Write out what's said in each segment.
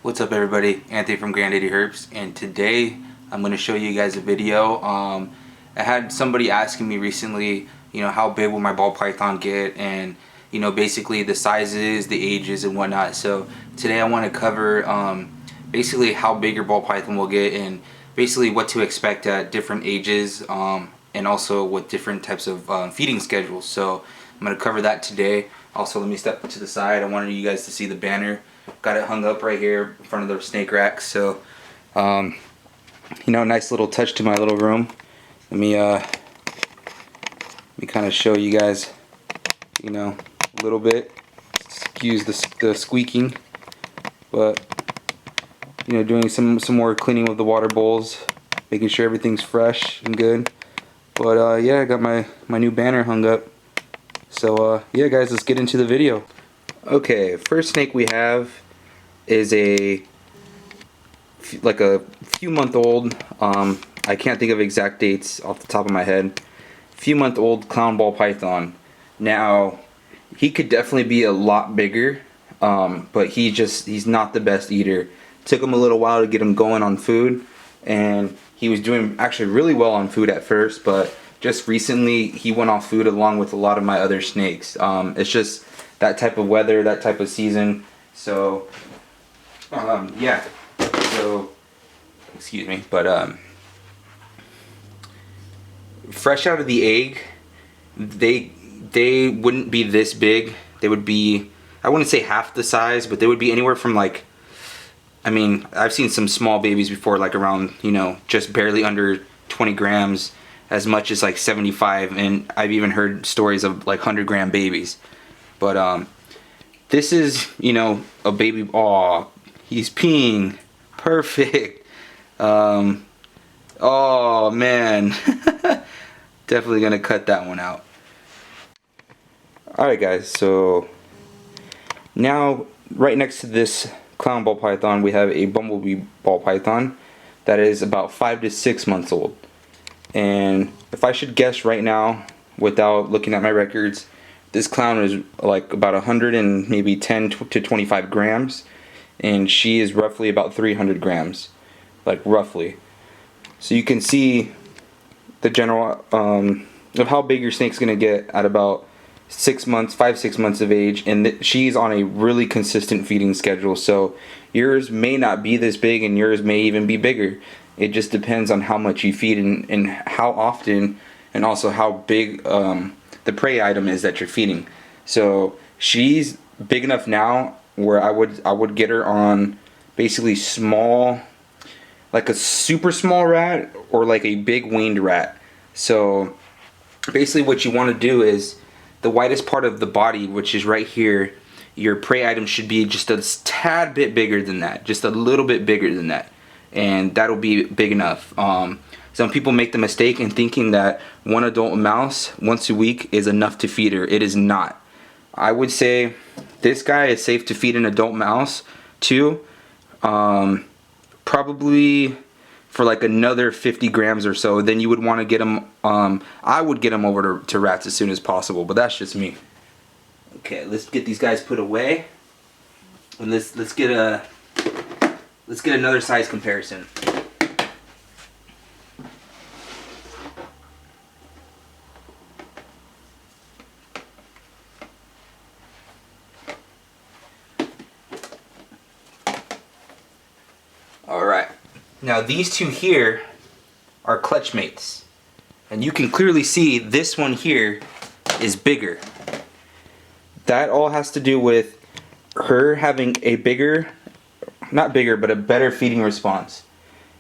What's up everybody, Anthony from grand.daddy.herps, and today I'm going to show you guys a video. I had somebody asking me recently, how big will my ball python get, and basically the sizes, the ages and whatnot. So today I want to cover basically how big your ball python will get, and basically what to expect at different ages, and also what different types of feeding schedules. So I'm going to cover that today. Also, let me step to the side. I wanted you guys to see the banner. Got it hung up right here in front of the snake rack. So, nice little touch to my little room. Let me kind of show you guys, a little bit. Excuse the squeaking, but doing some more cleaning with the water bowls, making sure everything's fresh and good. But yeah, I got my new banner hung up. So yeah, guys, let's get into the video. Okay, first snake we have is a few month old. I can't think of exact dates off the top of my head. Few month old clown ball python. Now, he could definitely be a lot bigger, but he's not the best eater. Took him a little while to get him going on food, and he was doing actually really well on food at first, but just recently he went off food along with a lot of my other snakes. It's just that type of weather, that type of season. So yeah, so excuse me, but fresh out of the egg, they wouldn't be this big. They would be, I wouldn't say half the size, but they would be anywhere from I've seen some small babies before, like around, just barely under 20 grams, as much as like 75, and I've even heard stories of like 100-gram babies. But this is, a baby. Aw, he's peeing. Perfect. Oh man. Definitely gonna cut that one out. Alright guys, so now right next to this clown ball python we have a bumblebee ball python that is about 5 to 6 months old. And if I should guess right now, without looking at my records, this clown is like about 100 and maybe 10 to 25 grams, and she is roughly about 300 grams, like roughly. So you can see the general of how big your snake's gonna get at about 6 months, 5-6 months of age, and she's on a really consistent feeding schedule. So yours may not be this big, and yours may even be bigger. It just depends on how much you feed and how often, and also how big the prey item is that you're feeding. So she's big enough now where I would get her on basically small, like a super small rat or like a big winged rat. So basically what you want to do is the widest part of the body, which is right here, your prey item should be just a tad bit bigger than that, just a little bit bigger than that, and that'll be big enough. Some people make the mistake in thinking that one adult mouse once a week is enough to feed her. It is not. I would say this guy is safe to feed an adult mouse too, probably for like another 50 grams or so. Then you would want to get him, I would get him over to rats as soon as possible, but that's just me. Okay, let's get these guys put away, and let's get another size comparison. Alright, now these two here are clutch mates, and you can clearly see this one here is bigger. That all has to do with her having a bigger, not bigger, but a better feeding response.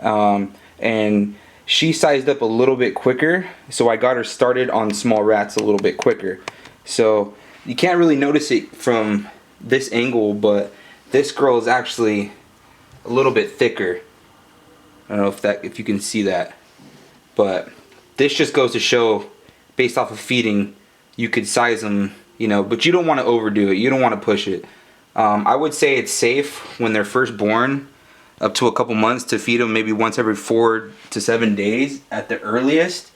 And she sized up a little bit quicker, so I got her started on small rats a little bit quicker. So you can't really notice it from this angle, but this girl is actually a little bit thicker. I don't know if you can see that, but this just goes to show, based off of feeding, you could size them, but you don't want to overdo it. You don't want to push it. I would say it's safe when they're first born, up to a couple months, to feed them maybe once every 4 to 7 days at the earliest.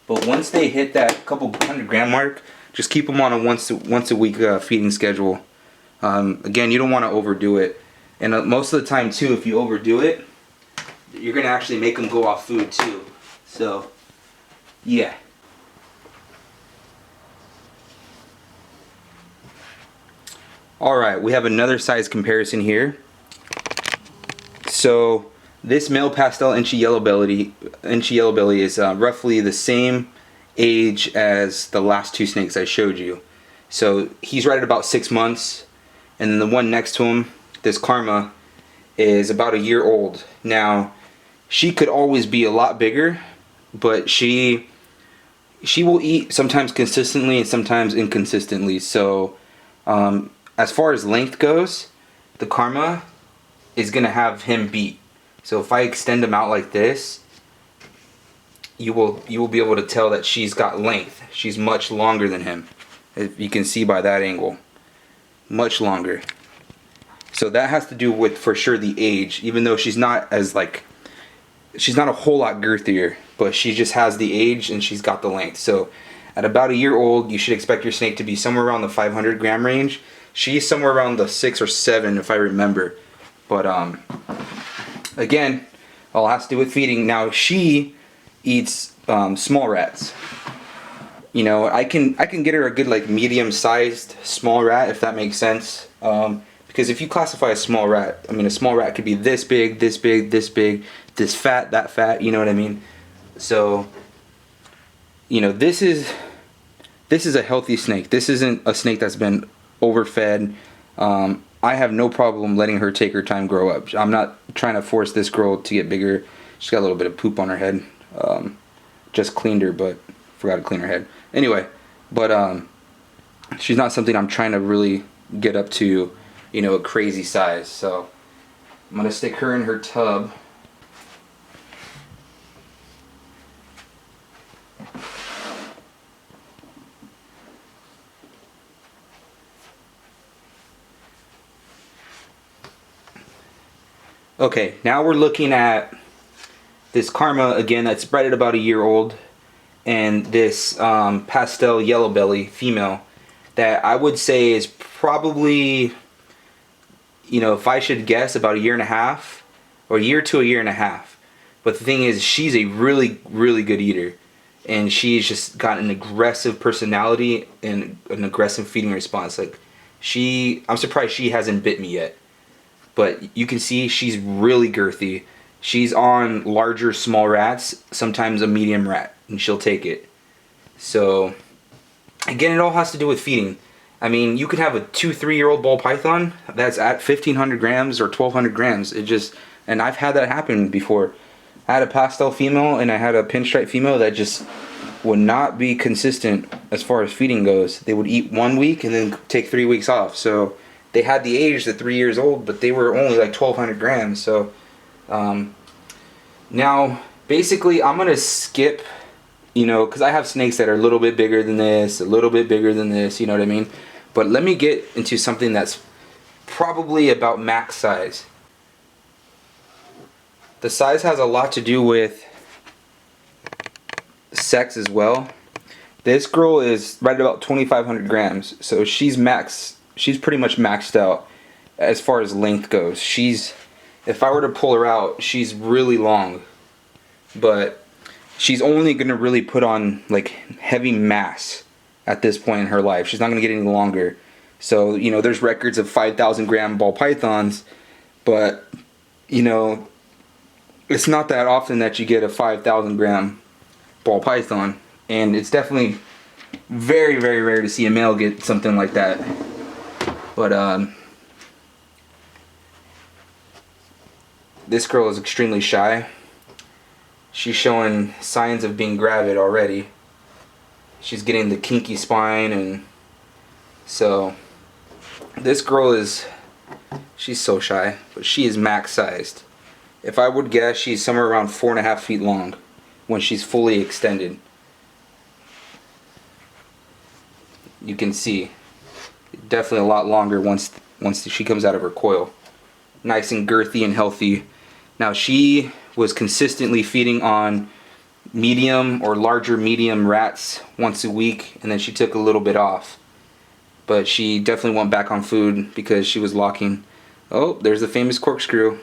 But once they hit that couple 100-gram mark, just keep them on a once a week feeding schedule. Again, you don't want to overdo it. And most of the time too, if you overdo it, you're gonna actually make them go off food too. So yeah. Alright, we have another size comparison here. So this male pastel inchy yellow belly is roughly the same age as the last two snakes I showed you. So he's right at about 6 months, and then the one next to him, this Karma, is about a year old. Now she could always be a lot bigger, but she will eat sometimes consistently and sometimes inconsistently. So as far as length goes, the Karma is gonna have him beat. So if I extend him out like this, you will be able to tell that she's got length. She's much longer than him. If you can see by that angle, much longer. So that has to do with, for sure, the age. Even though she's not a whole lot girthier, but she just has the age and she's got the length. So at about a year old, you should expect your snake to be somewhere around the 500 gram range. She's somewhere around the 6 or 7 if I remember. But again, all has to do with feeding. Now she eats small rats. You know, I can get her a good like medium-sized small rat, if that makes sense. Because if you classify a small rat, I mean, a small rat could be this big, this big, this big, this fat, that fat. You know what I mean? So, you know, this is a healthy snake. This isn't a snake that's been overfed. I have no problem letting her take her time grow up. I'm not trying to force this girl to get bigger. She's got a little bit of poop on her head. Just cleaned her, but forgot to clean her head. Anyway, but she's not something I'm trying to really get up to, you know, a crazy size. So I'm gonna stick her in her tub. Okay, now we're looking at this Karma again that's right at about a year old, and this pastel yellow belly female that I would say is probably, you know, if I should guess, about a year and a half, or a year to a year and a half. But the thing is, she's a really, really good eater, and she's just got an aggressive personality and an aggressive feeding response. Like I'm surprised she hasn't bit me yet. But you can see she's really girthy. She's on larger small rats, sometimes a medium rat, and she'll take it. So again, it all has to do with feeding. I mean, you could have a 2-3 year old ball python that's at 1,500 grams or 1,200 grams. And I've had that happen before. I had a pastel female and I had a pinstripe female that just would not be consistent as far as feeding goes. They would eat 1 week and then take 3 weeks off. So they had the age at 3 years old, but they were only like 1,200 grams. So now basically I'm gonna skip, you know, because I have snakes that are a little bit bigger than this, a little bit bigger than this, you know what I mean? But let me get into something that's probably about max size. The size has a lot to do with sex as well. This girl is right about 2,500 grams, so she's pretty much maxed out as far as length goes. If I were to pull her out, she's really long, but she's only gonna really put on like heavy mass at this point in her life. She's not gonna get any longer. So, you know, there's records of 5,000 gram ball pythons, but, you know, it's not that often that you get a 5,000 gram ball python, and it's definitely very, very rare to see a male get something like that. But this girl is extremely shy. She's showing signs of being gravid already. She's getting the kinky spine, and so this girl she's so shy, but she is max sized. If I would guess, she's somewhere around 4.5 feet long when she's fully extended. You can see definitely a lot longer once she comes out of her coil. Nice and girthy and healthy. Now she was consistently feeding on medium or larger medium rats once a week, and then she took a little bit off. But she definitely went back on food because she was locking Oh, there's the famous corkscrew.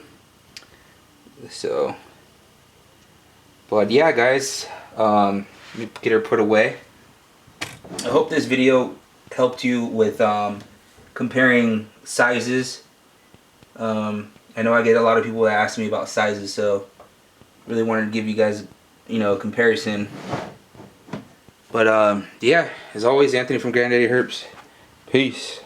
So, but yeah, guys, let me get her put away. I hope this video helped you with comparing sizes. I know I get a lot of people that ask me about sizes, so really wanted to give you guys, you know, a comparison. But yeah, as always, Anthony from Granddaddy Herps. Peace.